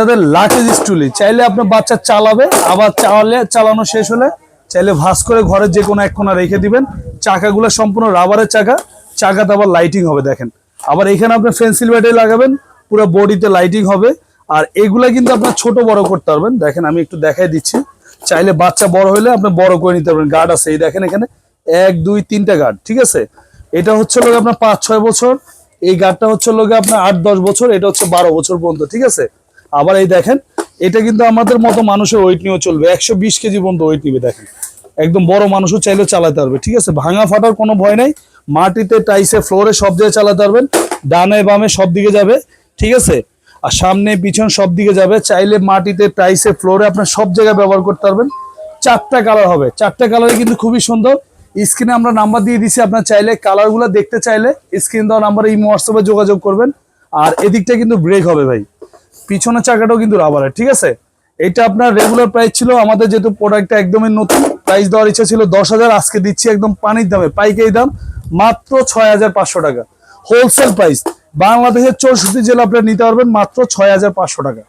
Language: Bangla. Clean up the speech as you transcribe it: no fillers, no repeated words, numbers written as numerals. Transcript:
বাচ্চাদের লাকেজ স্টুলি, চাইলে আপনার বাচ্চা চালাবে, আবার চালানো শেষ হলে চাইলে ভাঁজ করে ঘরের যে কোনো এক কোণা রেখে দিবেন। চাকাগুলো সম্পূর্ণ রাবারের চাকাতে আবার লাইটিং হবে দেখেন। আবার এখানে আপনার পেন্সিল ব্যাটারি লাগাবেন, পুরো বডিতে লাইটিং হবে। আর এগুলা কিন্তু আপনার ছোট বড় করতে পারবেন। দেখেন আমি একটু দেখাই দিচ্ছি, চাইলে বাচ্চা বড় হলে আপনি বড় করে নিতে পারবেন। গার্ড আছে এই দেখেন, এখানে 1 2 3টা গার্ড, ঠিক আছে। এটা হচ্ছে লোক আপনার 5-6 বছর, এই গার্ডটা হচ্ছে লোক আপনার 8-10 বছর, এটা হচ্ছে 12 বছর পর্যন্ত, ঠিক আছে। আবার এই দেখেন, এটা কিন্তু আমাদের মতো মানুষের ওয়েট নিয়েও চলবে, 120 কেজি পর্যন্ত ওয়েট নিবে দেখেন। একদম বড় মানুষও চাইলেও চালাতে পারবে, ঠিক আছে। ভাঙা ফাটার কোনো ভয় নাই, মাটিতে টাইসে ফ্লোরে সব জায়গায় চালাতে পারবেন, ডানে বামে সব দিকে যাবে, ঠিক আছে। আর সামনে পিছন সব দিকে যাবে, চাইলে মাটিতে টাইসে ফ্লোরে আপনার সব জায়গায় ব্যবহার করতে পারবেন। 4টা কালার হবে, 4টা কালারে কিন্তু খুবই সুন্দর। স্ক্রিনে আমরা নাম্বার দিয়ে দিছি, আপনার চাইলে কালারগুলো দেখতে চাইলে স্ক্রিন দেওয়া নাম্বারে এই হোয়াটসঅ্যাপে যোগাযোগ করবেন। আর এদিকটা কিন্তু ব্রেক হবে ভাই, পিছনের চাকাটাও কিন্তু রাবারের, ঠিক আছে। এটা আপনার রেগুলার প্রাইস ছিল, আমাদের যেহেতু প্রোডাক্টটা একদমই নতুন, প্রাইস দেওয়ার ইচ্ছা ছিল 10,000, আজকে দিচ্ছি একদম পানির দামে, পাইকারি দাম মাত্র 6,500 টাকা হোলসেল প্রাইস। বাংলাদেশের 64 জেলা আপনারা নিতে পারবেন মাত্র 6,500 টাকা।